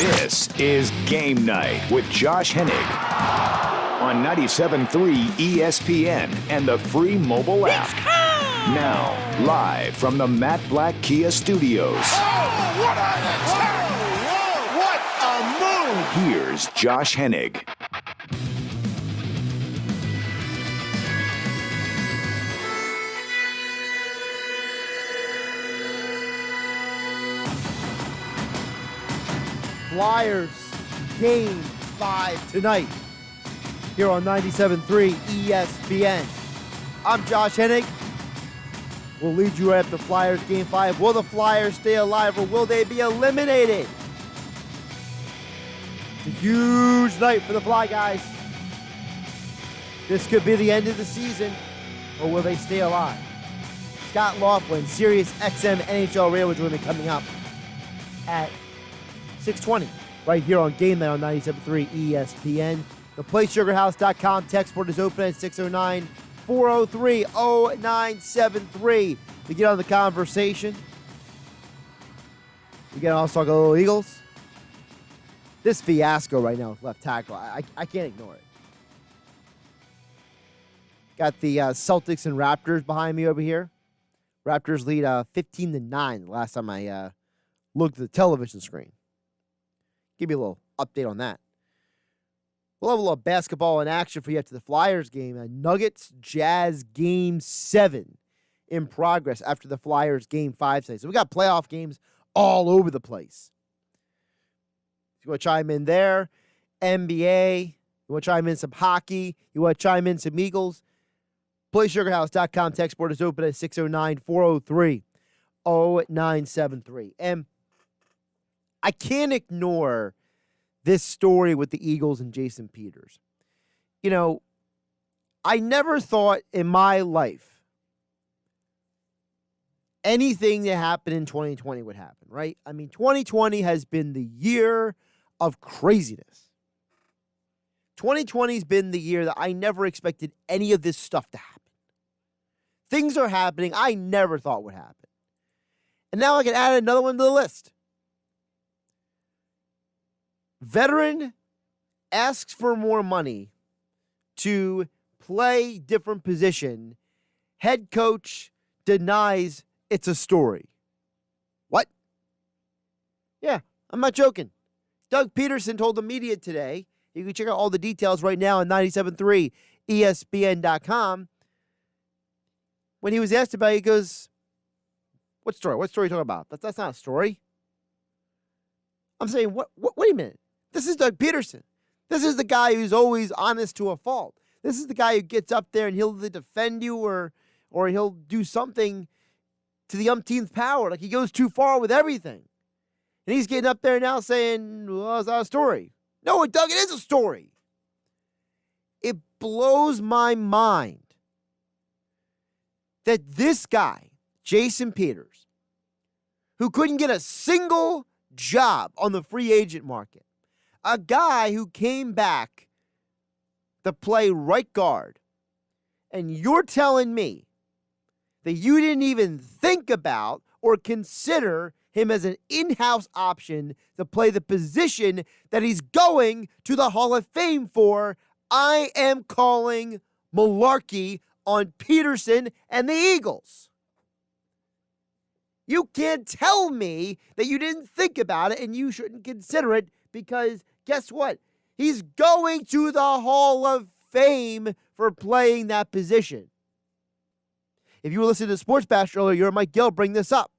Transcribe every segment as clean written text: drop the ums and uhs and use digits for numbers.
This is Game Night with Josh Hennig on 97.3 ESPN and the free mobile app. Now, live from the Matt Black Kia Studios. Oh, what an attack! Whoa, what a move! Here's Josh Hennig. Flyers Game 5 tonight here on 97.3 ESPN. I'm Josh Hennig. We'll lead you right up to Flyers Game 5. Will the Flyers stay alive or will they be eliminated? It's a huge night for the Fly Guys. This could be the end of the season, or will they stay alive? Scott Laughlin, SiriusXM NHL Radio, which will be coming up at 6:20 right here on Game Night on 97.3 ESPN. The PlaySugarHouse.com text board is open at 609-403-0973 to get on the conversation. We can also talk a little Eagles. This fiasco right now with left tackle, I can't ignore it. Got the Celtics and Raptors behind me over here. Raptors lead 15-9 the last time I looked at the television screen. Give you a little update on that. We'll have a little basketball in action for you after the Flyers game. Nuggets Jazz Game 7 in progress after the Flyers Game 5 today. So we got playoff games all over the place. You want to chime in there? NBA. You want to chime in some hockey? You want to chime in some Eagles? PlaySugarHouse.com text board is open at 609-403-0973. And I can't ignore this story with the Eagles and Jason Peters. You know, I never thought in my life anything that happened in 2020 would happen, right? I mean, 2020 has been the year of craziness. 2020 has been the year that I never expected any of this stuff to happen. Things are happening I never thought would happen. And now I can add another one to the list. Veteran asks for more money to play different position. Head coach denies it's a story. What? Yeah, I'm not joking. Doug Peterson told the media today, you can check out all the details right now on 97.3 ESPN.com. When he was asked about it, he goes, what story? What story are you talking about? That's not a story. I'm saying, wait a minute. This is Doug Peterson. This is the guy who's always honest to a fault. This is the guy who gets up there and he'll either defend you or he'll do something to the umpteenth power. Like he goes too far with everything. And he's getting up there now saying, well, it's not a story. No, Doug, it is a story. It blows my mind that this guy, Jason Peters, who couldn't get a single job on the free agent market, a guy who came back to play right guard, and you're telling me that you didn't even think about or consider him as an in-house option to play the position that he's going to the Hall of Fame for. I am calling malarkey on Peterson and the Eagles. You can't tell me that you didn't think about it and you shouldn't consider it, because guess what? He's going to the Hall of Fame for playing that position. If you were listening to Sports Bash earlier, you heard Mike Gill bring this up.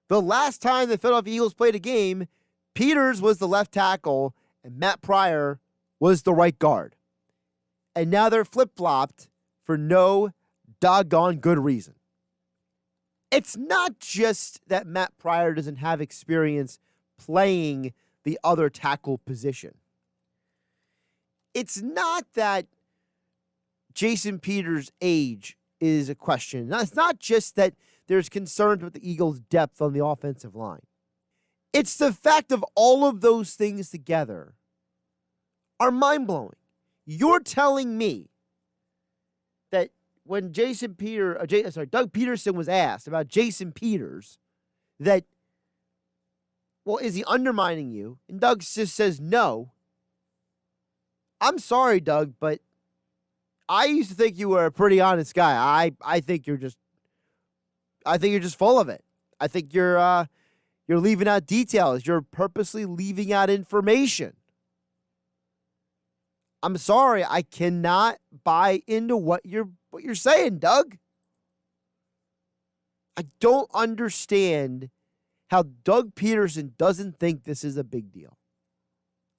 The last time the Philadelphia Eagles played a game, Peters was the left tackle and Matt Pryor was the right guard. And now they're flip-flopped for no doggone good reason. It's not just that Matt Pryor doesn't have experience playing the other tackle position. It's not that Jason Peters' age is a question. It's not just that there's concerns with the Eagles' depth on the offensive line. It's the fact of all of those things together are mind-blowing. You're telling me that when Doug Peterson was asked about Jason Peters, that well, is he undermining you? And Doug just says no. I'm sorry, Doug, but I used to think you were a pretty honest guy. I think you're just full of it. I think you're leaving out details. You're purposely leaving out information. I'm sorry, I cannot buy into what you're saying, Doug. I don't understand how Doug Peterson doesn't think this is a big deal.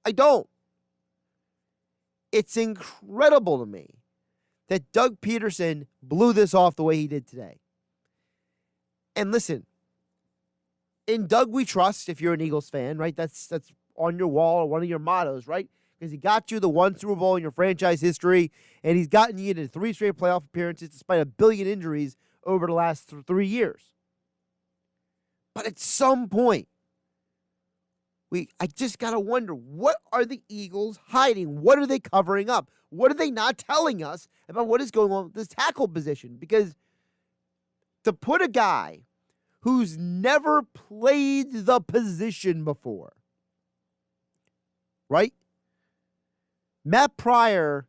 I don't. It's incredible to me that Doug Peterson blew this off the way he did today. And listen, in Doug we trust, if you're an Eagles fan, right? That's on your wall or one of your mottos, right? Because he got you the one Super Bowl in your franchise history, and he's gotten you into 3 straight playoff appearances despite a billion injuries over the last 3 years. But at some point, I just got to wonder, what are the Eagles hiding? What are they covering up? What are they not telling us about what is going on with this tackle position? Because to put a guy who's never played the position before, right? Matt Pryor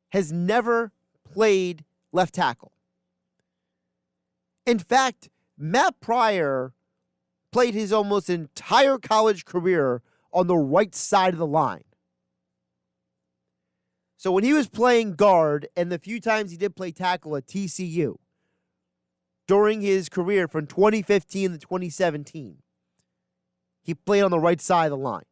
has never played left tackle. In fact, Matt Pryor played his almost entire college career on the right side of the line. So when he was playing guard, and the few times he did play tackle at TCU during his career from 2015 to 2017, he played on the right side of the line.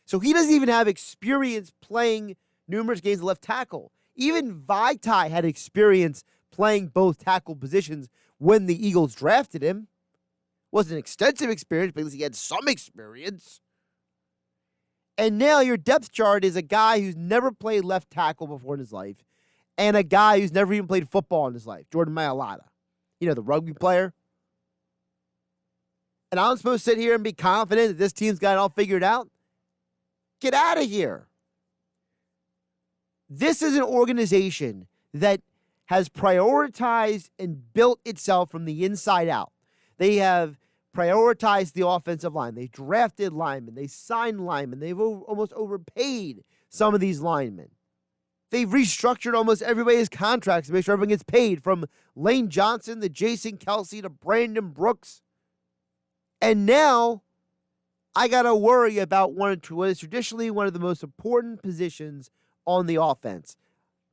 So he doesn't even have experience playing numerous games of left tackle. Even Vaitai had experience playing both tackle positions when the Eagles drafted him. Wasn't extensive experience, but at least he had some experience. And now your depth chart is a guy who's never played left tackle before in his life, and a guy who's never even played football in his life, Jordan Mailata. You know, the rugby player. And I'm supposed to sit here and be confident that this team's got it all figured out? Get out of here. This is an organization that has prioritized and built itself from the inside out. They have prioritized the offensive line. They drafted linemen. They signed linemen. They've almost overpaid some of these linemen. They've restructured almost everybody's contracts to make sure everyone gets paid, from Lane Johnson to Jason Kelsey to Brandon Brooks. And now I got to worry about what is traditionally one of the most important positions on the offense,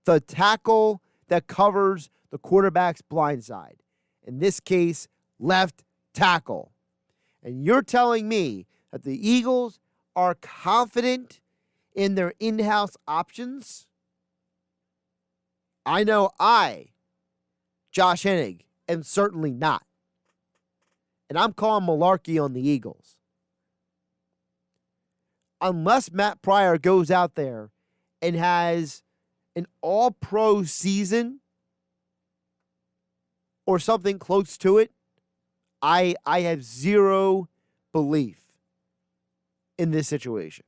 the tackle that covers the quarterback's blind side. In this case, left tackle. And you're telling me that the Eagles are confident in their in-house options? I know Josh Hennig, am certainly not. And I'm calling malarkey on the Eagles. Unless Matt Pryor goes out there and has an all-pro season or something close to it, I have zero belief in this situation.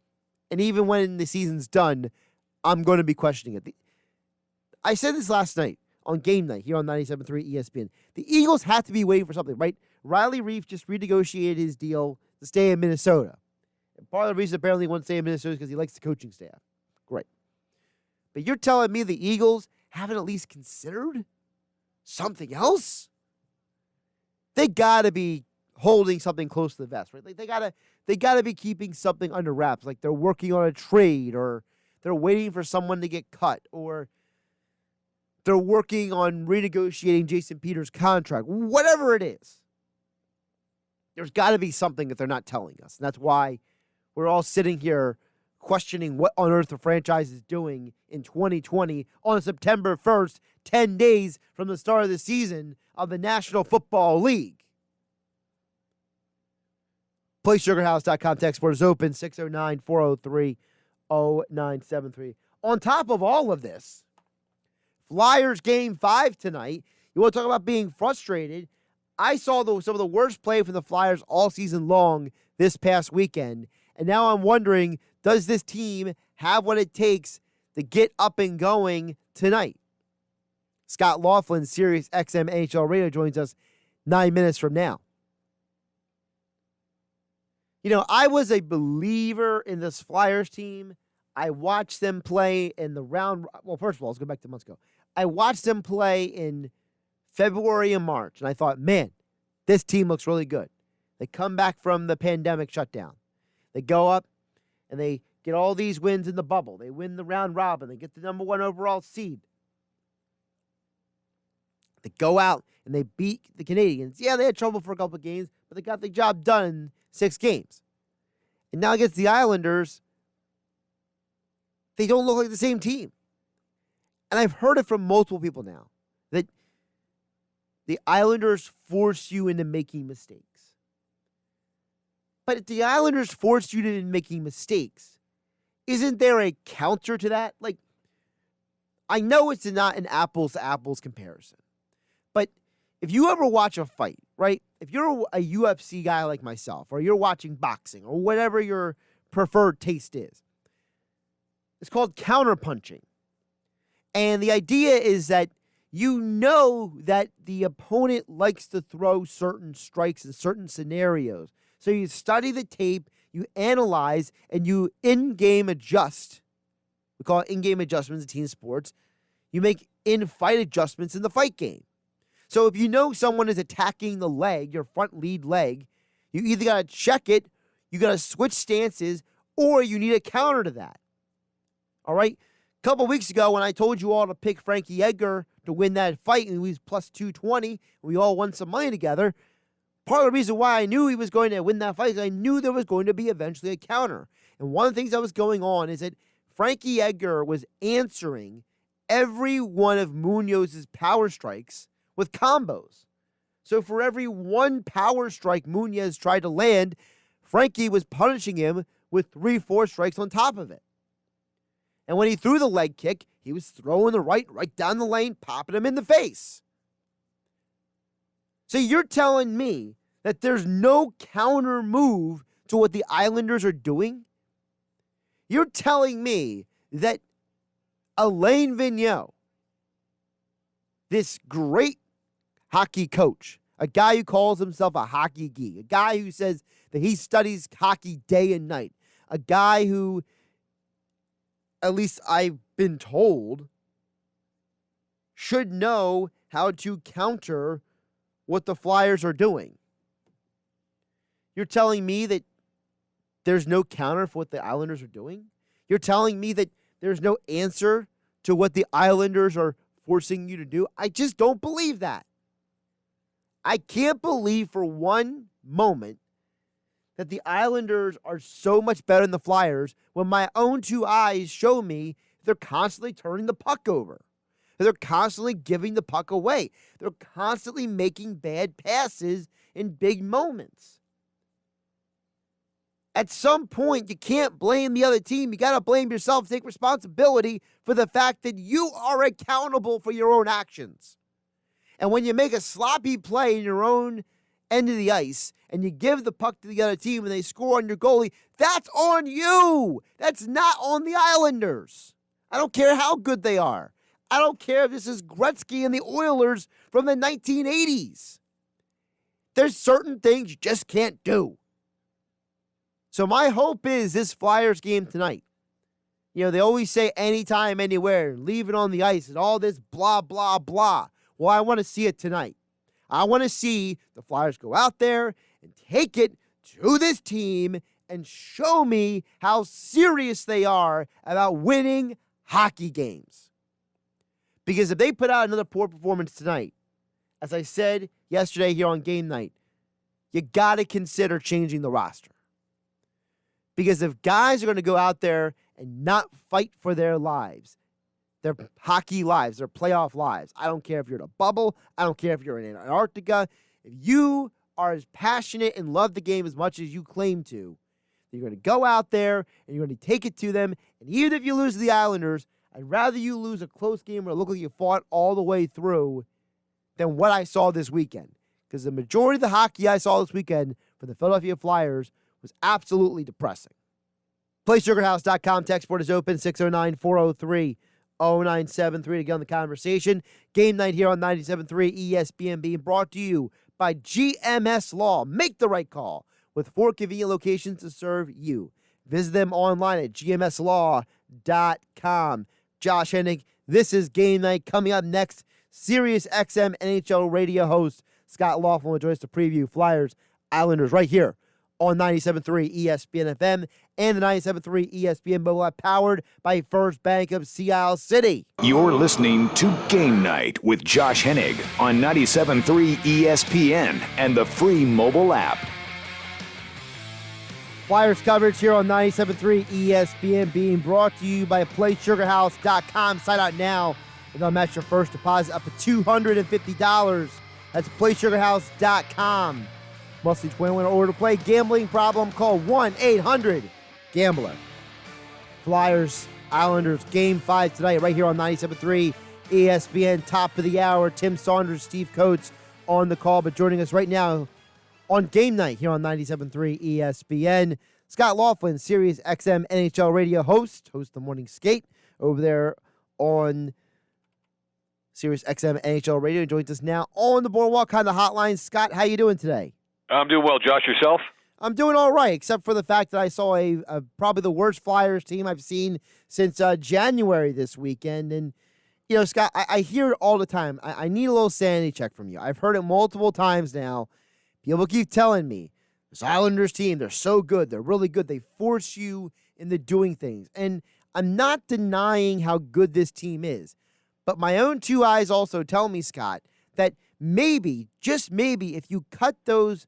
And even when the season's done, I'm going to be questioning it. I said this last night on Game Night here on 97.3 ESPN. The Eagles have to be waiting for something, right? Riley Reef just renegotiated his deal to stay in Minnesota. And part of the reason apparently he wants to stay in Minnesota is because he likes the coaching staff. Great. But you're telling me the Eagles haven't at least considered something else? They got to be holding something close to the vest, right? Like they got to be keeping something under wraps, like they're working on a trade, or they're waiting for someone to get cut, or they're working on renegotiating Jason Peters' contract. Whatever it is, there's got to be something that they're not telling us. And that's why we're all sitting here questioning what on earth the franchise is doing in 2020 on September 1st, 10 days from the start of the season of the National Football League. PlaySugarHouse.com. Text board is open, 609-403-0973. On top of all of this, Flyers Game 5 tonight. You want to talk about being frustrated? I saw some of the worst play from the Flyers all season long this past weekend, and now I'm wondering, does this team have what it takes to get up and going tonight? Scott Laughlin, SiriusXM NHL Radio, joins us 9 minutes from now. I was a believer in this Flyers team. I watched them play in the round. Well, first of all, let's go back to months ago. I watched them play in February and March, and I thought, man, this team looks really good. They come back from the pandemic shutdown. They go up, and they get all these wins in the bubble. They win the round robin. They get the number 1 overall seed. They go out, and they beat the Canadiens. Yeah, they had trouble for a couple of games, but they got the job done in 6 games. And now against the Islanders, they don't look like the same team. And I've heard it from multiple people now that the Islanders force you into making mistakes. But if the Islanders force you into making mistakes, isn't there a counter to that? Like, I know it's not an apples-to-apples comparison, but if you ever watch a fight, right? If you're a UFC guy like myself, or you're watching boxing, or whatever your preferred taste is, it's called counterpunching. And the idea is that you know that the opponent likes to throw certain strikes in certain scenarios. So you study the tape, you analyze, and you in-game adjust. We call it in-game adjustments in team sports. You make in-fight adjustments in the fight game. So if you know someone is attacking the leg, your front lead leg, you either got to check it, you got to switch stances, or you need a counter to that. All right? A couple weeks ago when I told you all to pick Frankie Edgar to win that fight, and he was plus 220, and we all won some money together, part of the reason why I knew he was going to win that fight is I knew there was going to be eventually a counter. And one of the things that was going on is that Frankie Edgar was answering every one of Munoz's power strikes with combos. So for every one power strike Munoz tried to land, Frankie was punishing him with 3-4 strikes on top of it. And when he threw the leg kick, he was throwing the right down the lane, popping him in the face. So you're telling me that there's no counter move to what the Islanders are doing? You're telling me that Alain Vigneault, this great hockey coach, a guy who calls himself a hockey geek, a guy who says that he studies hockey day and night, a guy who, at least I've been told, should know how to counter what the Flyers are doing. You're telling me that there's no counter for what the Islanders are doing? You're telling me that there's no answer to what the Islanders are forcing you to do? I just don't believe that. I can't believe for one moment that the Islanders are so much better than the Flyers when my own 2 eyes show me they're constantly turning the puck over. They're constantly giving the puck away. They're constantly making bad passes in big moments. At some point, you can't blame the other team. You got to blame yourself. Take responsibility for the fact that you are accountable for your own actions. And when you make a sloppy play in your own end of the ice and you give the puck to the other team and they score on your goalie, that's on you. That's not on the Islanders. I don't care how good they are. I don't care if this is Gretzky and the Oilers from the 1980s. There's certain things you just can't do. So my hope is this Flyers game tonight. They always say anytime, anywhere, leave it on the ice and all this blah, blah, blah. Well, I want to see it tonight. I want to see the Flyers go out there and take it to this team and show me how serious they are about winning hockey games. Because if they put out another poor performance tonight, as I said yesterday here on Game Night, you got to consider changing the roster. Because if guys are going to go out there and not fight for their lives, their hockey lives, their playoff lives, I don't care if you're in a bubble, I don't care if you're in Antarctica, if you are as passionate and love the game as much as you claim to, you're going to go out there and you're going to take it to them. And even if you lose to the Islanders, I'd rather you lose a close game where it looked like you fought all the way through than what I saw this weekend. Because the majority of the hockey I saw this weekend for the Philadelphia Flyers was absolutely depressing. PlaySugarHouse.com. Text board is open, 609-403-0973 to get on the conversation. Game night here on 97.3 ESPN being brought to you by GMS Law. Make the right call. with 4 convenient locations to serve you. Visit them online at gmslaw.com. Josh Hennig, this is Game Night. Coming up next, SiriusXM NHL radio host Scott Laughlin will join us to preview Flyers Islanders right here on 97.3 ESPN FM and the 97.3 ESPN mobile app, powered by First Bank of Sea Isle City. You're listening to Game Night with Josh Hennig on 97.3 ESPN and the free mobile app. Flyers coverage here on 97.3 ESPN being brought to you by PlaySugarHouse.com. Sign out now and they'll match your first deposit up to $250. That's PlaySugarHouse.com. Must be 21 in order to play. Gambling problem? Call 1-800-GAMBLER. Flyers, Islanders, Game 5 tonight right here on 97.3 ESPN. Top of the hour, Tim Saunders, Steve Coates on the call, but joining us right now on Game Night here on 97.3 ESPN, Scott Laughlin, SiriusXM NHL radio host the morning skate over there on SiriusXM NHL radio, and joins us now on the Boardwalk kind of hotline. Scott, how you doing today? I'm doing well. Josh, yourself? I'm doing all right, except for the fact that I saw a probably the worst Flyers team I've seen since January this weekend. And, you know, Scott, I hear it all the time. I need a little sanity check from you. I've heard it multiple times now. People keep telling me, this Islanders team, they're so good. They're really good. They force you into doing things. And I'm not denying how good this team is. But my own two eyes also tell me, Scott, that maybe, just maybe, if you cut those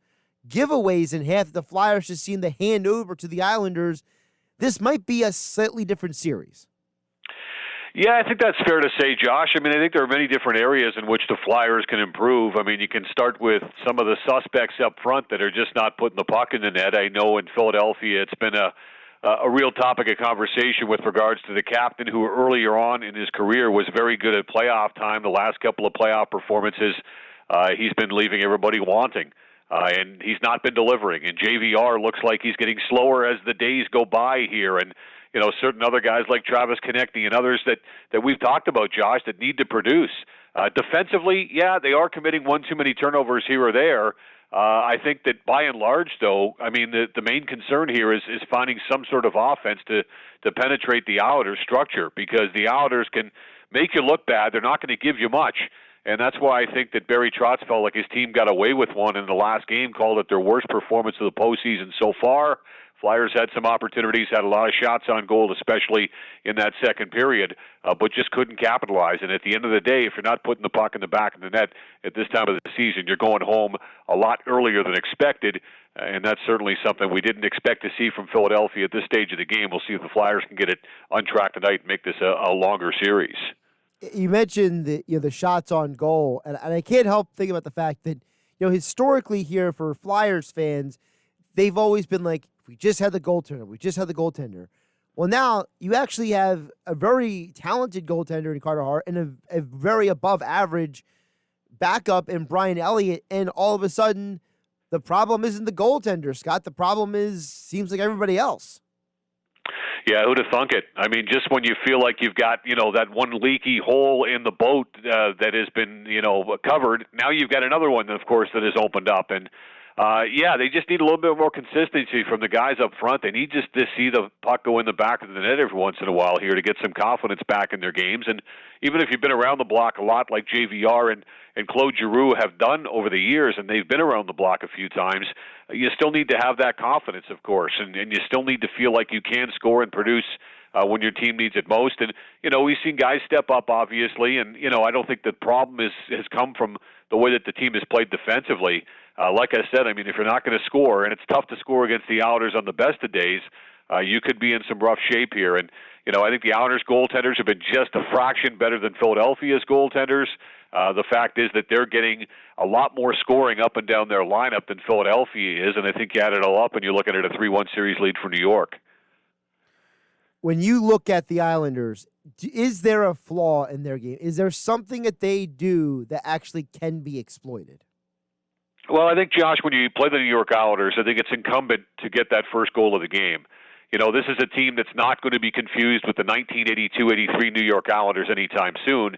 giveaways in half, the Flyers just seem to hand over to the Islanders, this might be a slightly different series. Yeah, I think that's fair to say, Josh. I mean, I think there are many different areas in which the Flyers can improve. I mean, you can start with some of the suspects up front that are just not putting the puck in the net. I know in Philadelphia it's been a real topic of conversation with regards to the captain, who earlier on in his career was very good at playoff time. The last couple of playoff performances, he's been leaving everybody wanting. And he's not been delivering. And JVR looks like he's getting slower as the days go by here. And, you know, certain other guys like Travis Konechny and others that we've talked about, Josh, that need to produce. Defensively, yeah, they are committing one too many turnovers here or there. I think that by and large, though, I mean, the main concern here is finding some sort of offense to penetrate the Islanders' structure, because the Islanders can make you look bad. They're not going to give you much. And that's why I think that Barry Trotz felt like his team got away with one in the last game, called it their worst performance of the postseason so far. Flyers had some opportunities, had a lot of shots on goal, especially in that second period, but just couldn't capitalize. And at the end of the day, if you're not putting the puck in the back of the net at this time of the season, you're going home a lot earlier than expected, and that's certainly something we didn't expect to see from Philadelphia at this stage of the game. We'll see if the Flyers can get it on track tonight and make this a longer series. You mentioned the shots on goal, and I can't help thinking about the fact that, you know, historically here for Flyers fans, they've always been like, we just had the goaltender. Well, now you actually have a very talented goaltender in Carter Hart and a very above average backup in Brian Elliott, and all of a sudden the problem isn't the goaltender, Scott. The problem seems like everybody else. Yeah, who'd have thunk it? I mean, just when you feel like you've got, you know, that one leaky hole in the boat that has been, you know, covered, now you've got another one, of course, that has opened up. And, yeah, they just need a little bit more consistency from the guys up front. They need just to see the puck go in the back of the net every once in a while here to get some confidence back in their games. And even if you've been around the block a lot, like JVR and Claude Giroux have done over the years, and they've been around the block a few times, you still need to have that confidence, of course, and you still need to feel like you can score and produce when your team needs it most. And, you know, we've seen guys step up, obviously, and, you know, I don't think the problem has come from the way that the team has played defensively. Like I said, I mean, if you're not going to score, and it's tough to score against the Islanders on the best of days, you could be in some rough shape here. And, you know, I think the Islanders' goaltenders have been just a fraction better than Philadelphia's goaltenders. The fact is that they're getting a lot more scoring up and down their lineup than Philadelphia is, and I think you add it all up and you're looking at a 3-1 series lead for New York. When you look at the Islanders, is there a flaw in their game? Is there something that they do that actually can be exploited? Well, I think, Josh, when you play the New York Islanders, I think it's incumbent to get that first goal of the game. You know, this is a team that's not going to be confused with the 1982-83 New York Islanders anytime soon.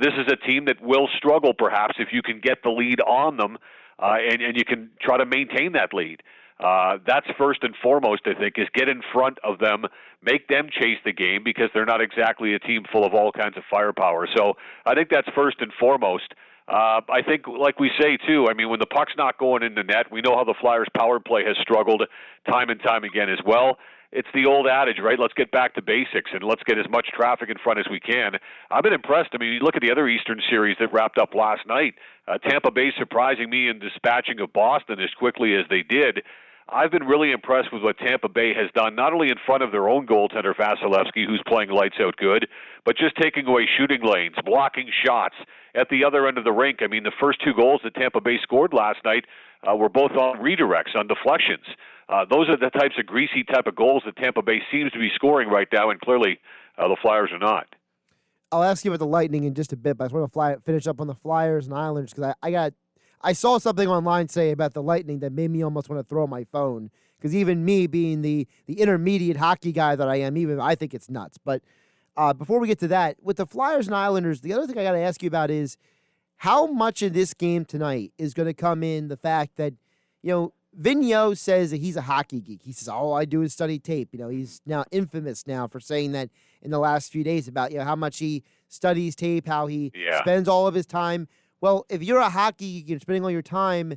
This is a team that will struggle, perhaps, if you can get the lead on them and you can try to maintain that lead. That's first and foremost, I think, is get in front of them, make them chase the game because they're not exactly a team full of all kinds of firepower. So I think that's first and foremost. I think, like we say, too, I mean, when the puck's not going in the net, we know how the Flyers' power play has struggled time and time again as well. It's the old adage, right? Let's get back to basics and let's get as much traffic in front as we can. I've been impressed. I mean, you look at the other Eastern series that wrapped up last night. Tampa Bay surprising me in dispatching of Boston as quickly as they did. I've been really impressed with what Tampa Bay has done, not only in front of their own goaltender, Vasilevsky, who's playing lights out good, but just taking away shooting lanes, blocking shots at the other end of the rink. I mean, the first two goals that Tampa Bay scored last night were both on redirects, on deflections. Those are the types of greasy type of goals that Tampa Bay seems to be scoring right now, and clearly the Flyers are not. I'll ask you about the Lightning in just a bit, but I just want to finish up on the Flyers and Islanders because I saw something online say about the Lightning that made me almost want to throw my phone because even me being the intermediate hockey guy that I am, even I think it's nuts. But before we get to that, with the Flyers and Islanders, the other thing I got to ask you about is how much of this game tonight is going to come in the fact that, Vigneault says that he's a hockey geek. He says, all I do is study tape. He's now infamous now for saying that in the last few days about, how much he studies tape, how he spends all of his time. Well, if you're a hockey geek and spending all your time,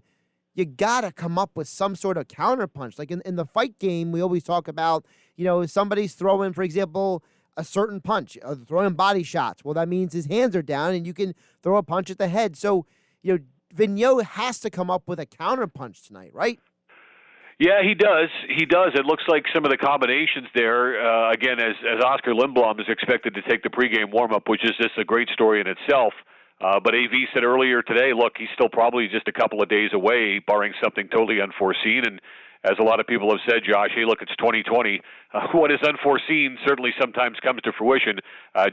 you got to come up with some sort of counterpunch. Like in the fight game, we always talk about, if somebody's throwing, for example, a certain punch, throwing body shots. Well, that means his hands are down and you can throw a punch at the head. So, Vigneault has to come up with a counterpunch tonight, right? Yeah, he does. He does. It looks like some of the combinations there, again, as Oscar Lindblom is expected to take the pregame warm-up, which is just a great story in itself. But AV said earlier today, look, he's still probably just a couple of days away, barring something totally unforeseen. And as a lot of people have said, Josh, hey, look, it's 2020. What is unforeseen certainly sometimes comes to fruition.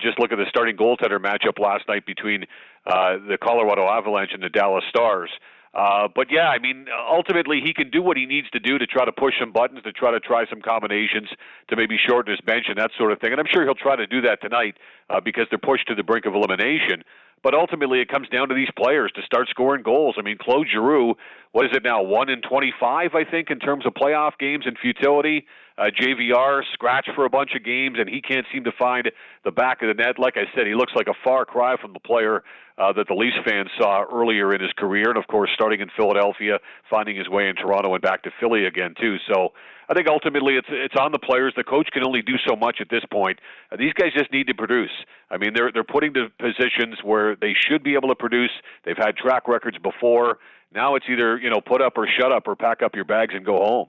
Just look at the starting goaltender matchup last night between the Colorado Avalanche and the Dallas Stars. But yeah, I mean, ultimately he can do what he needs to do to try to push some buttons, to try some combinations, to maybe shorten his bench and that sort of thing. And I'm sure he'll try to do that tonight because they're pushed to the brink of elimination. But ultimately, it comes down to these players to start scoring goals. I mean, Claude Giroux, what is it now, 1 in 25, I think, in terms of playoff games and futility. JVR scratched for a bunch of games, and he can't seem to find the back of the net. Like I said, he looks like a far cry from the player that the Leafs fans saw earlier in his career. And, of course, starting in Philadelphia, finding his way in Toronto and back to Philly again, too. So I think ultimately it's on the players. The coach can only do so much at this point. These guys just need to produce. I mean, they're putting to positions where they should be able to produce. They've had track records before. Now it's either, put up or shut up or pack up your bags and go home.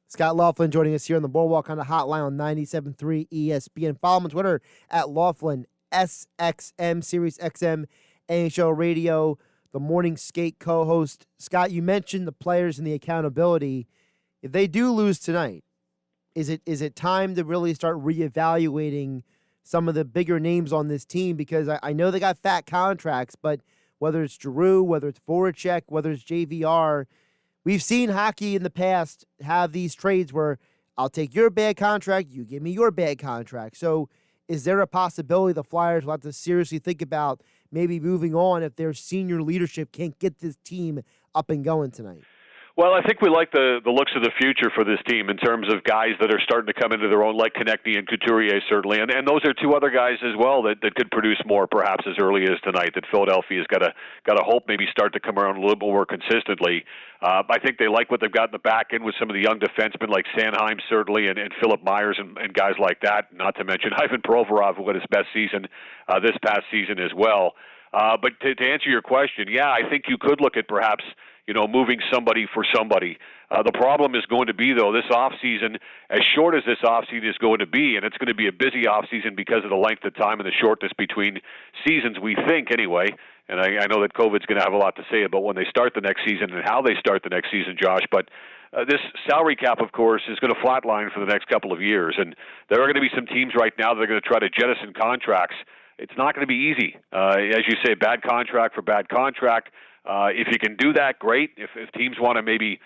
Scott Laughlin joining us here on the Boardwalk on the hotline on 97.3 ESPN. Follow him on Twitter at Laughlin, SXM, SiriusXM, NHL Radio, the Morning Skate co-host. Scott, you mentioned the players and the accountability. If they do lose tonight, is it time to really start reevaluating some of the bigger names on this team? Because I know they got fat contracts, but whether it's Giroux, whether it's Voracek, whether it's JVR, we've seen hockey in the past have these trades where I'll take your bad contract, you give me your bad contract. So is there a possibility the Flyers will have to seriously think about maybe moving on if their senior leadership can't get this team up and going tonight? Well, I think we like the looks of the future for this team in terms of guys that are starting to come into their own, like Konechny and Couturier, certainly. And those are two other guys as well that could produce more perhaps as early as tonight, that Philadelphia's got to hope maybe start to come around a little more consistently. I think they like what they've got in the back end with some of the young defensemen like Sanheim, certainly, and Philip Myers and guys like that, not to mention Ivan Provorov, who had his best season this past season as well. But to answer your question, yeah, I think you could look at perhaps moving somebody for somebody. The problem is going to be, though, this offseason, as short as this offseason is going to be, and it's going to be a busy offseason because of the length of time and the shortness between seasons, we think, anyway. And I know that COVID's going to have a lot to say about when they start the next season and how they start the next season, Josh. But this salary cap, of course, is going to flatline for the next couple of years. And there are going to be some teams right now that are going to try to jettison contracts. It's not going to be easy. As you say, bad contract for bad contract. If you can do that, great. If teams want to maybe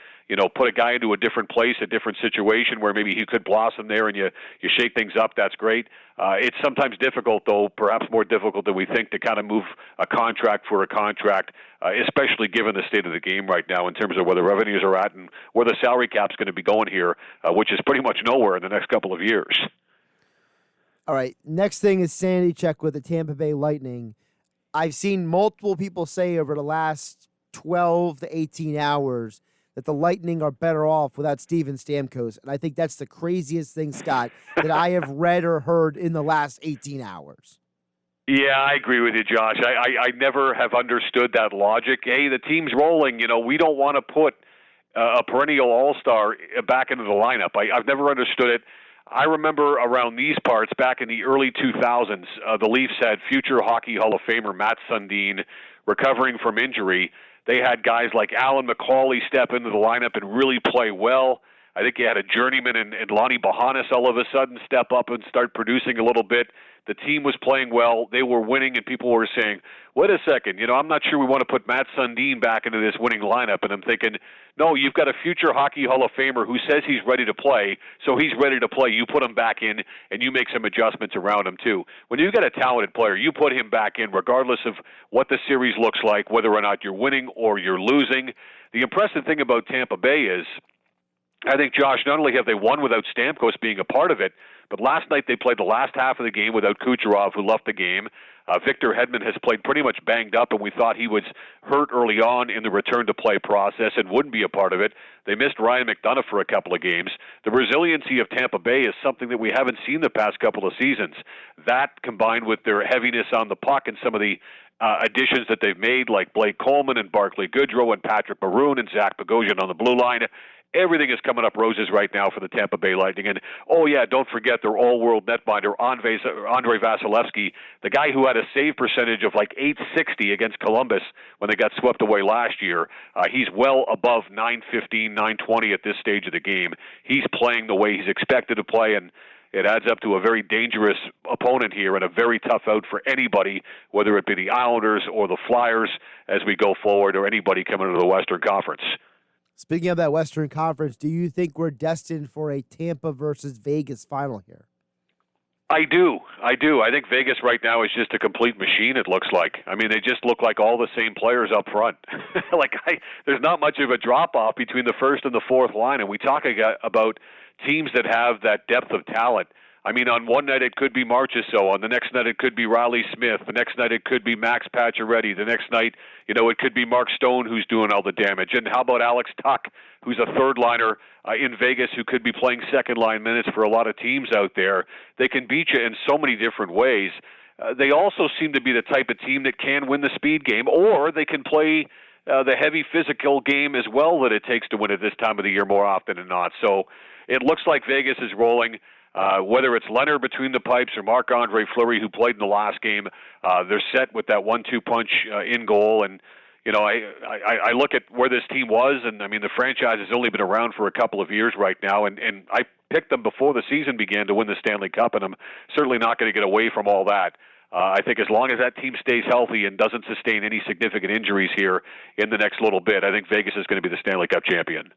put a guy into a different place, a different situation where maybe he could blossom there, and you shake things up, that's great. It's sometimes difficult, though, perhaps more difficult than we think, to kind of move a contract for a contract, especially given the state of the game right now in terms of where the revenues are at and where the salary cap's going to be going here, which is pretty much nowhere in the next couple of years. All right, next thing is sanity check with the Tampa Bay Lightning. I've seen multiple people say over the last 12 to 18 hours that the Lightning are better off without Steven Stamkos. And I think that's the craziest thing, Scott, that I have read or heard in the last 18 hours. Yeah, I agree with you, Josh. I never have understood that logic. Hey, the team's rolling. We don't want to put a perennial all-star back into the lineup. I've never understood it. I remember around these parts, back in the early 2000s, the Leafs had future Hockey Hall of Famer Matt Sundin recovering from injury. They had guys like Alan McCauley step into the lineup and really play well. I think you had a journeyman in Lonnie Bahanis all of a sudden step up and start producing a little bit. The team was playing well. They were winning, and people were saying, wait a second, I'm not sure we want to put Matt Sundin back into this winning lineup. And I'm thinking, no, you've got a future Hockey Hall of Famer who says he's ready to play, so he's ready to play. You put him back in, and you make some adjustments around him, too. When you've got a talented player, you put him back in regardless of what the series looks like, whether or not you're winning or you're losing. The impressive thing about Tampa Bay is, I think, Josh, not only have they won without Stamkos being a part of it, but last night they played the last half of the game without Kucherov, who left the game. Victor Hedman has played pretty much banged up, and we thought he was hurt early on in the return-to-play process and wouldn't be a part of it. They missed Ryan McDonough for a couple of games. The resiliency of Tampa Bay is something that we haven't seen the past couple of seasons. That, combined with their heaviness on the puck and some of the additions that they've made, like Blake Coleman and Barclay Goodrow and Patrick Maroon and Zach Bogosian on the blue line, everything is coming up roses right now for the Tampa Bay Lightning. And, oh, yeah, don't forget their all-world netminder, Andrei Vasilevsky, the guy who had a save percentage of like .860 against Columbus when they got swept away last year. He's well above .915, .920 at this stage of the game. He's playing the way he's expected to play, and it adds up to a very dangerous opponent here and a very tough out for anybody, whether it be the Islanders or the Flyers as we go forward, or anybody coming into the Western Conference. Speaking of that Western Conference, do you think we're destined for a Tampa versus Vegas final here? I do. I think Vegas right now is just a complete machine, it looks like. I mean, they just look like all the same players up front. There's not much of a drop-off between the first and the fourth line, and we talk about teams that have that depth of talent. I mean, on one night it could be Marchessault. On the next night it could be Riley Smith. The next night it could be Max Pacioretty. The next night, it could be Mark Stone who's doing all the damage. And how about Alex Tuck, who's a third-liner in Vegas who could be playing second-line minutes for a lot of teams out there. They can beat you in so many different ways. They also seem to be the type of team that can win the speed game, or they can play the heavy physical game as well that it takes to win at this time of the year more often than not. So it looks like Vegas is rolling. Whether it's Leonard between the pipes or Marc-Andre Fleury, who played in the last game, they're set with that 1-2 punch in goal. And, I look at where this team was, and, I mean, the franchise has only been around for a couple of years right now, and I picked them before the season began to win the Stanley Cup, and I'm certainly not going to get away from all that. I think as long as that team stays healthy and doesn't sustain any significant injuries here in the next little bit, I think Vegas is going to be the Stanley Cup champion.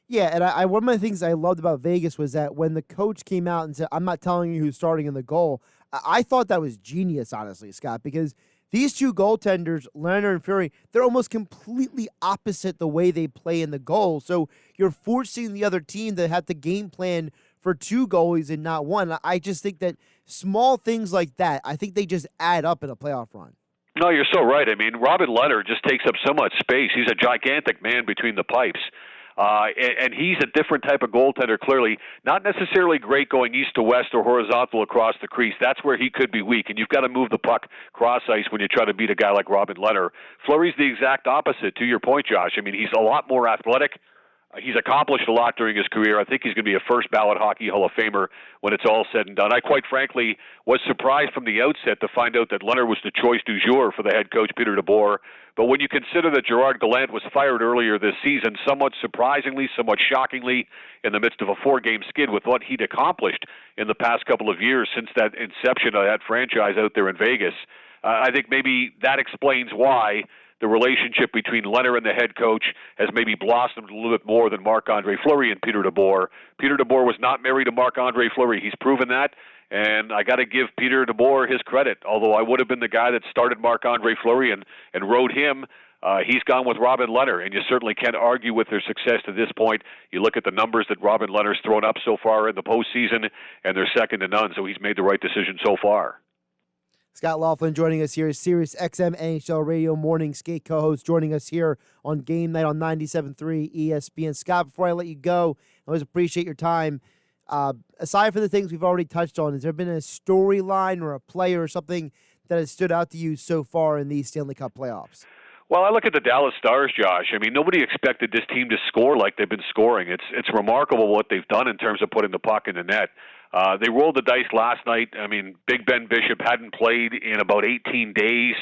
Yeah, and I one of the things I loved about Vegas was that when the coach came out and said, I'm not telling you who's starting in the goal, I thought that was genius, honestly, Scott, because these two goaltenders, Leonard and Fleury, they're almost completely opposite the way they play in the goal. So you're forcing the other team to have the game plan for two goalies and not one. I just think that small things like that, I think they just add up in a playoff run. No, you're so right. I mean, Robin Leonard just takes up so much space. He's a gigantic man between the pipes. And he's a different type of goaltender, clearly. Not necessarily great going east to west or horizontal across the crease. That's where he could be weak, and you've got to move the puck cross-ice when you try to beat a guy like Robin Leonard. Fleury's the exact opposite, to your point, Josh. I mean, he's a lot more athletic. He's accomplished a lot during his career. I think he's going to be a first-ballot Hockey Hall of Famer when it's all said and done. I, quite frankly, was surprised from the outset to find out that Leonard was the choice du jour for the head coach, Peter DeBoer. But when you consider that Gerard Gallant was fired earlier this season, somewhat surprisingly, somewhat shockingly, in the midst of a 4-game skid with what he'd accomplished in the past couple of years since that inception of that franchise out there in Vegas, I think maybe that explains why the relationship between Leonard and the head coach has maybe blossomed a little bit more than Marc-Andre Fleury and Peter DeBoer. Peter DeBoer was not married to Marc-Andre Fleury. He's proven that, and I got to give Peter DeBoer his credit. Although I would have been the guy that started Marc-Andre Fleury and rode him, he's gone with Robin Leonard, and you certainly can't argue with their success to this point. You look at the numbers that Robin Leonard's thrown up so far in the postseason, and they're second to none, so he's made the right decision so far. Scott Laughlin joining us here, SiriusXM NHL Radio Morning Skate co-host, joining us here on Game Night on 97.3 ESPN. Scott, before I let you go, I always appreciate your time. Aside from the things we've already touched on, has there been a storyline or a player or something that has stood out to you so far in these Stanley Cup playoffs? Well, I look at the Dallas Stars, Josh. I mean, nobody expected this team to score like they've been scoring. It's remarkable what they've done in terms of putting the puck in the net. They rolled the dice last night. I mean, Big Ben Bishop hadn't played in about 18 days.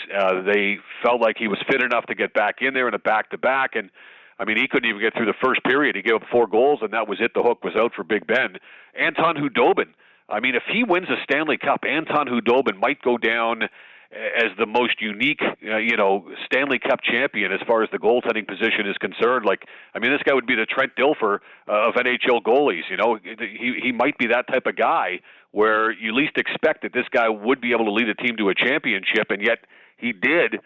They felt like he was fit enough to get back in there in a back-to-back, and I mean, he couldn't even get through the first period. He gave up 4 goals, and that was it. The hook was out for Big Ben. Anton Khudobin. I mean, if he wins a Stanley Cup, Anton Khudobin might go down as the most unique, Stanley Cup champion as far as the goaltending position is concerned. Like, I mean, this guy would be the Trent Dilfer of NHL goalies. He might be that type of guy where you least expect that this guy would be able to lead a team to a championship, and yet he did.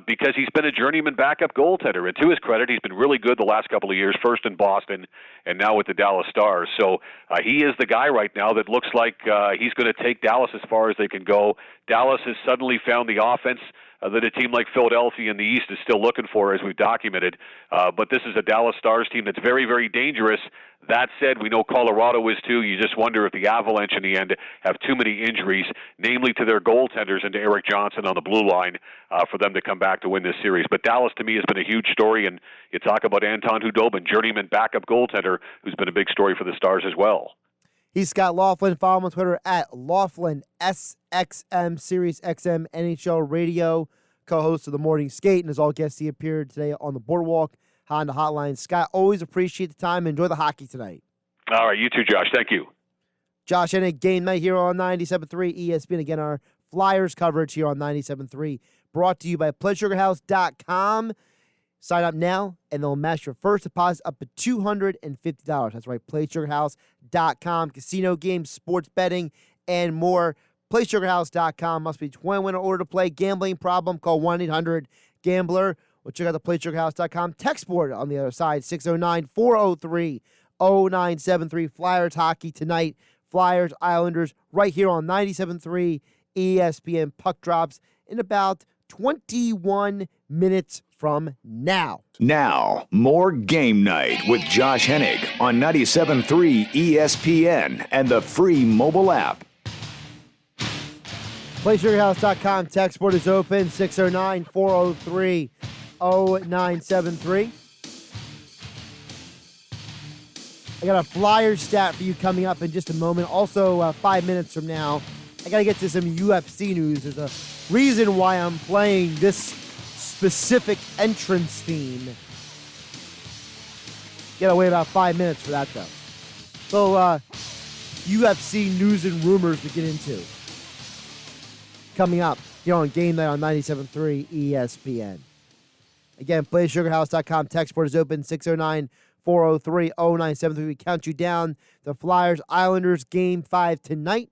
Because he's been a journeyman backup goaltender. And to his credit, he's been really good the last couple of years, first in Boston and now with the Dallas Stars. So he is the guy right now that looks like he's going to take Dallas as far as they can go. Dallas has suddenly found the offense that a team like Philadelphia in the East is still looking for, as we've documented. But this is a Dallas Stars team that's very, very dangerous. That said, we know Colorado is too. You just wonder if the Avalanche in the end have too many injuries, namely to their goaltenders and to Eric Johnson on the blue line, for them to come back to win this series. But Dallas, to me, has been a huge story, and you talk about Anton Khudobin, journeyman backup goaltender, who's been a big story for the Stars as well. He's Scott Laughlin. Follow him on Twitter at LaughlinSXM, SiriusXM NHL Radio, co-host of the Morning Skate, and as all guests, he appeared today on the Boardwalk Honda Hotline. Scott, always appreciate the time. Enjoy the hockey tonight. All right, you too, Josh. Thank you. Josh Hennig, Game Night here on 97.3 ESPN. Again, our Flyers coverage here on 97.3, brought to you by PlaySugarHouse.com. Sign up now, and they'll match your first deposit up to $250. That's right, PlaySugarHouse.com. Casino games, sports betting, and more. PlaySugarHouse.com. Must be 21 in order to play. Gambling problem? Call 1-800-GAMBLER. Or check out the PlaySugarHouse.com text board on the other side, 609-403-0973. Flyers hockey tonight. Flyers, Islanders, right here on 97.3 ESPN. Puck drops in about 21 minutes from now. Now, more Game Night with Josh Hennig on 97.3 ESPN and the free mobile app. PlaySugarHouse.com text board is open, 609-403-0973. I got a Flyers stat for you coming up in just a moment. Also, 5 minutes from now, I got to get to some UFC news. There's a reason why I'm playing this specific entrance theme. Got to wait about 5 minutes for that, though. So, UFC news and rumors to get into. Coming up here on Game Night on 97.3 ESPN. Again, PlaySugarHouse.com text board is open, 609-403-0973. We count you down. The Flyers Islanders Game 5 tonight,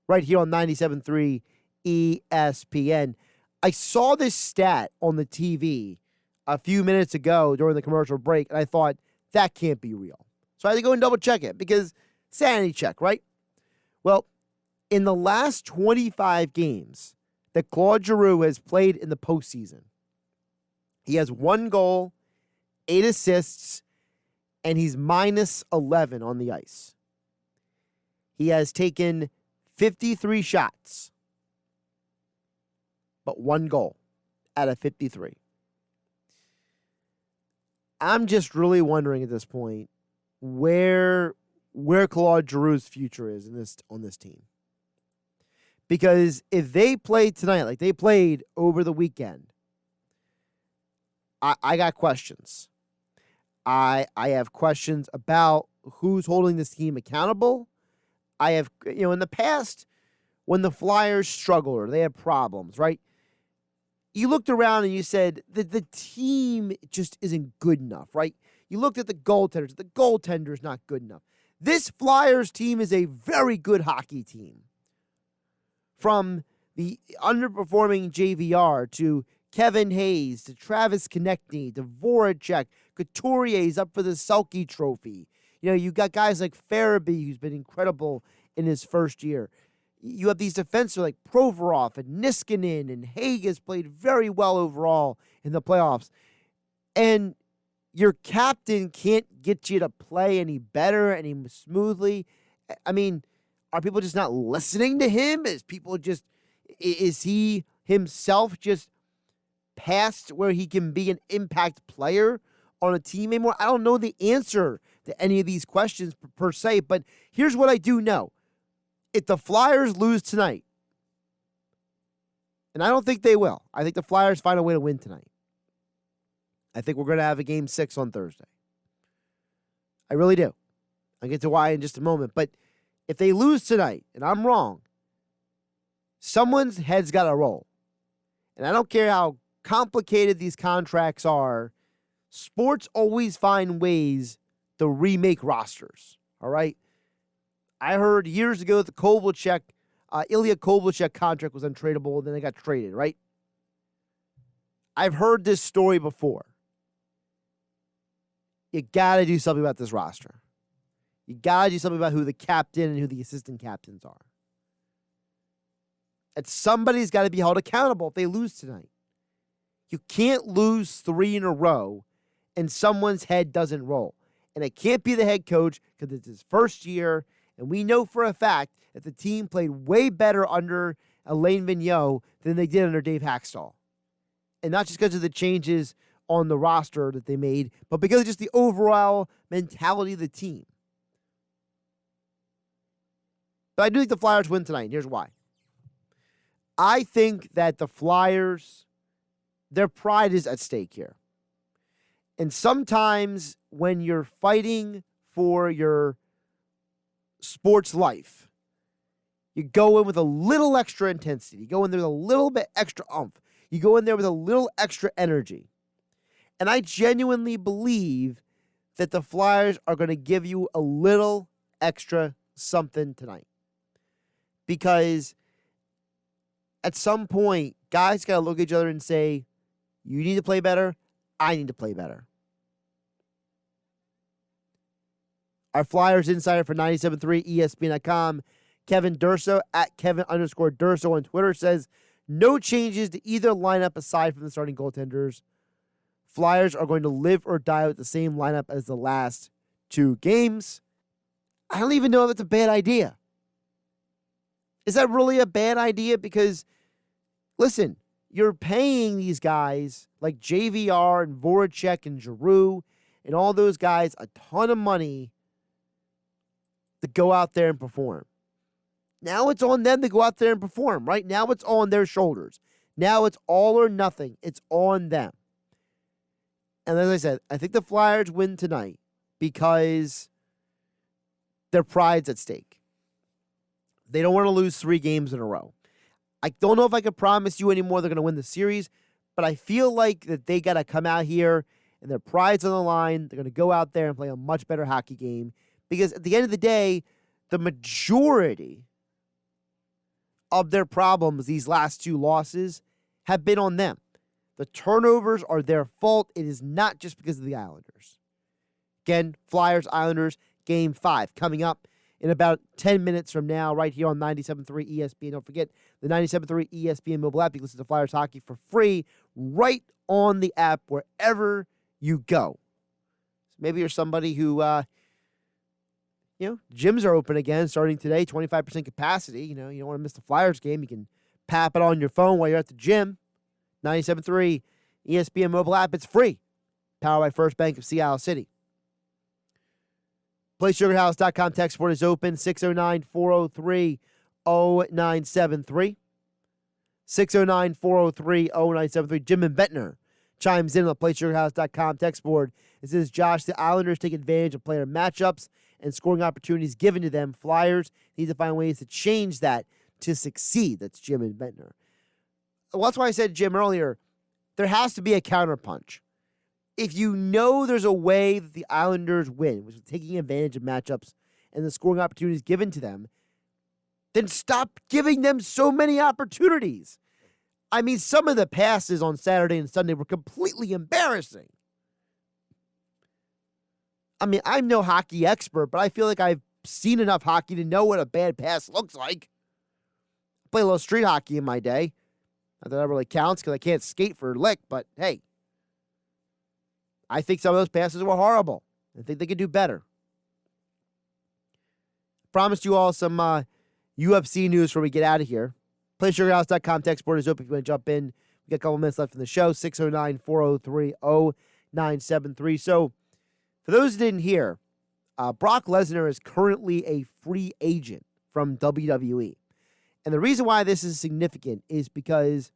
right here on 97.3 ESPN. I saw this stat on the TV a few minutes ago during the commercial break, and I thought, that can't be real. So I had to go and double check it because sanity check, right? Well, in the last 25 games that Claude Giroux has played in the postseason, he has 1 goal, 8 assists, and he's minus 11 on the ice. He has taken 53 shots, but 1 goal out of 53. I'm just really wondering at this point where Claude Giroux's future is on this team. Because if they play tonight like they played over the weekend, I got questions. I have questions about who's holding this team accountable. I have, in the past, when the Flyers struggled or they had problems, right? you looked around and you said that the team just isn't good enough, right? You looked at the goaltenders. The goaltender's not good enough. This Flyers team is a very good hockey team. From the underperforming JVR to Kevin Hayes to Travis Konechny to Voracek, Couturier's up for the Selke Trophy. You got guys like Farabee, who's been incredible in his first year. You have these defensemen like Provorov and Niskanen, and Haig has played very well overall in the playoffs. And your captain can't get you to play any better, any smoothly. I mean, are people just not listening to him? Is he himself just past where he can be an impact player on a team anymore? I don't know the answer to any of these questions per se, but here's what I do know. If the Flyers lose tonight, and I don't think they will, I think the Flyers find a way to win tonight. I think we're going to have a Game 6 on Thursday. I really do. I'll get to why in just a moment. But if they lose tonight, and I'm wrong, someone's head's got to roll. And I don't care how complicated these contracts are, sports always find ways to remake rosters, all right? I heard years ago that the Ilya Kovalchuk contract was untradeable, and then they got traded, right? I've heard this story before. You got to do something about this roster. You got to do something about who the captain and who the assistant captains are. And somebody's got to be held accountable if they lose tonight. You can't lose 3 in a row and someone's head doesn't roll. And it can't be the head coach because it's his first year. And we know for a fact that the team played way better under Alain Vigneault than they did under Dave Haxtell. And not just because of the changes on the roster that they made, but because of just the overall mentality of the team. But I do think the Flyers win tonight, and here's why. I think that the Flyers, their pride is at stake here. And sometimes when you're fighting for your sports life, you go in with a little extra intensity. You go in there with a little bit extra oomph. You go in there with a little extra energy. And I genuinely believe that the Flyers are going to give you a little extra something tonight. Because at some point, guys got to look at each other and say, you need to play better. I need to play better. Our Flyers insider for 97.3 ESPN.com, Kevin Durso, at Kevin_Durso on Twitter, says, no changes to either lineup aside from the starting goaltenders. Flyers are going to live or die with the same lineup as the last 2 games. I don't even know if that's a bad idea. Is that really a bad idea? Because, listen, you're paying these guys like JVR and Voracek and Giroux and all those guys a ton of money to go out there and perform. Now it's on them to go out there and perform, right? Now it's on their shoulders. Now it's all or nothing. It's on them. And as I said, I think the Flyers win tonight because their pride's at stake. They don't want to lose 3 games in a row. I don't know if I can promise you anymore they're going to win the series, but I feel like that they got to come out here and their pride's on the line. They're going to go out there and play a much better hockey game because at the end of the day, the majority of their problems, these last 2 losses, have been on them. The turnovers are their fault. It is not just because of the Islanders. Again, Flyers, Islanders, Game 5 coming up in about 10 minutes from now right here on 97.3 ESPN. Don't forget the 97.3 ESPN mobile app. You can listen to Flyers Hockey for free right on the app wherever you go. So maybe you're somebody who, gyms are open again starting today, 25% capacity. You don't want to miss the Flyers game. You can pap it on your phone while you're at the gym. 97.3 ESPN mobile app. It's free. Powered by First Bank of Seattle City. PlaySugarHouse.com text board is open. 609-403-0973. 609-403-0973. Jim and Bettner chimes in on the PlaySugarHouse.com text board. It says, Josh, the Islanders take advantage of player matchups and scoring opportunities given to them. Flyers need to find ways to change that to succeed. That's Jim and Bettner. Well, that's why I said, Jim, earlier, there has to be a counterpunch. If you know there's a way that the Islanders win, which is taking advantage of matchups and the scoring opportunities given to them, then stop giving them so many opportunities. I mean, some of the passes on Saturday and Sunday were completely embarrassing. I mean, I'm no hockey expert, but I feel like I've seen enough hockey to know what a bad pass looks like. Played a little street hockey in my day. Not that that really counts because I can't skate for a lick, but hey, I think some of those passes were horrible. I think they could do better. Promised you all some UFC news before we get out of here. PlaySugarHouse.com text board is open if you want to jump in. We got a couple minutes left in the show. 609-403-0973. So, for those who didn't hear, Brock Lesnar is currently a free agent from WWE. And the reason why this is significant is because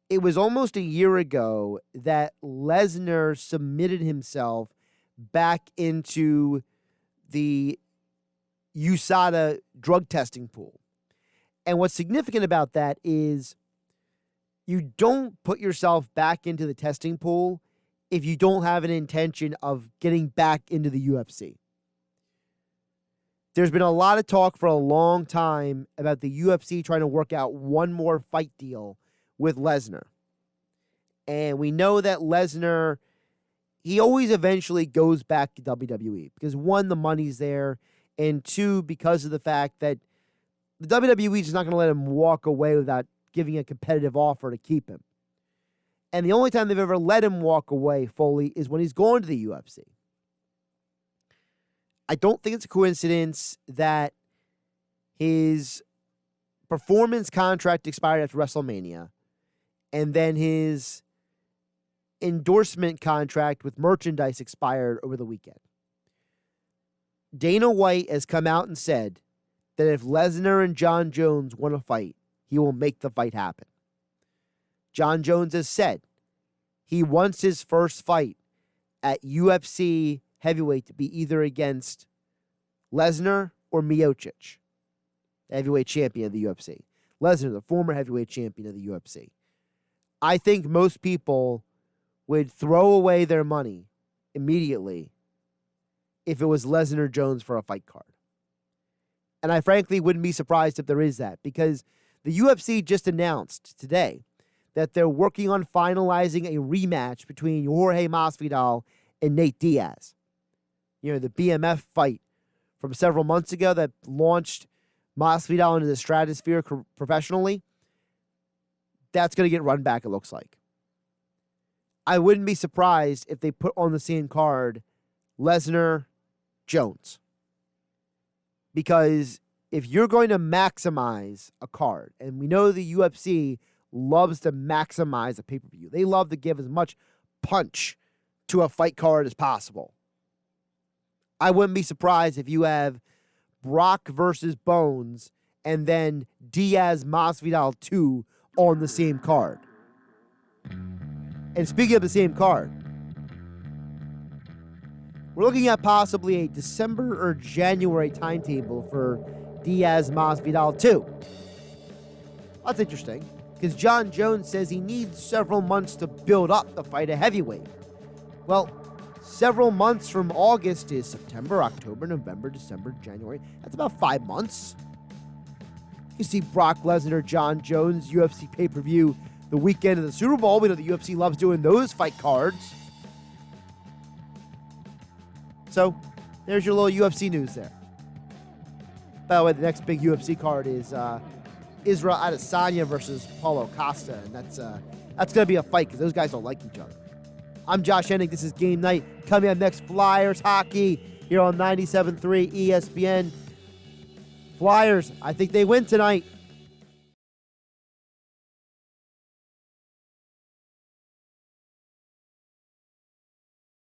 it was almost a year ago that Lesnar submitted himself back into the USADA drug testing pool. And what's significant about that is you don't put yourself back into the testing pool if you don't have an intention of getting back into the UFC. There's been a lot of talk for a long time about the UFC trying to work out one more fight deal with Lesnar. And we know that Lesnar, he always eventually goes back to WWE because, one, the money's there, and two, because of the fact that the WWE is not going to let him walk away without giving a competitive offer to keep him. And the only time they've ever let him walk away fully is when he's gone to the UFC. I don't think it's a coincidence that his performance contract expired after WrestleMania, and then his endorsement contract with merchandise expired over the weekend. Dana White has come out and said that if Lesnar and Jon Jones want to fight, he will make the fight happen. Jon Jones has said he wants his first fight at UFC heavyweight to be either against Lesnar or Miocic, the heavyweight champion of the UFC. Lesnar, the former heavyweight champion of the UFC. I think most people would throw away their money immediately if it was Lesnar Jones for a fight card. And I frankly wouldn't be surprised if there is that, because the UFC just announced today that they're working on finalizing a rematch between Jorge Masvidal and Nate Diaz. You know, the BMF fight from several months ago that launched Masvidal into the stratosphere professionally. That's going to get run back, it looks like. I wouldn't be surprised if they put on the same card Lesnar Jones. Because if you're going to maximize a card, and we know the UFC loves to maximize a pay-per-view. They love to give as much punch to a fight card as possible. I wouldn't be surprised if you have Brock versus Bones and then Diaz Masvidal 2 on the same card. And speaking of the same card, we're looking at possibly a December or January timetable for Diaz Masvidal 2. That's interesting, because Jon Jones says he needs several months to build up the fight at heavyweight. Well, several months from August is September, October, November, December, January. That's about 5 months. You see Brock Lesnar, Jon Jones, UFC pay-per-view the weekend of the Super Bowl. We know the UFC loves doing those fight cards. So, there's your little UFC news there. By the way, the next big UFC card is Israel Adesanya versus Paulo Costa, and that's going to be a fight because those guys don't like each other. I'm Josh Hennig. This is Game Night. Coming up next, Flyers hockey here on 97.3 ESPN. Flyers, I think they win tonight.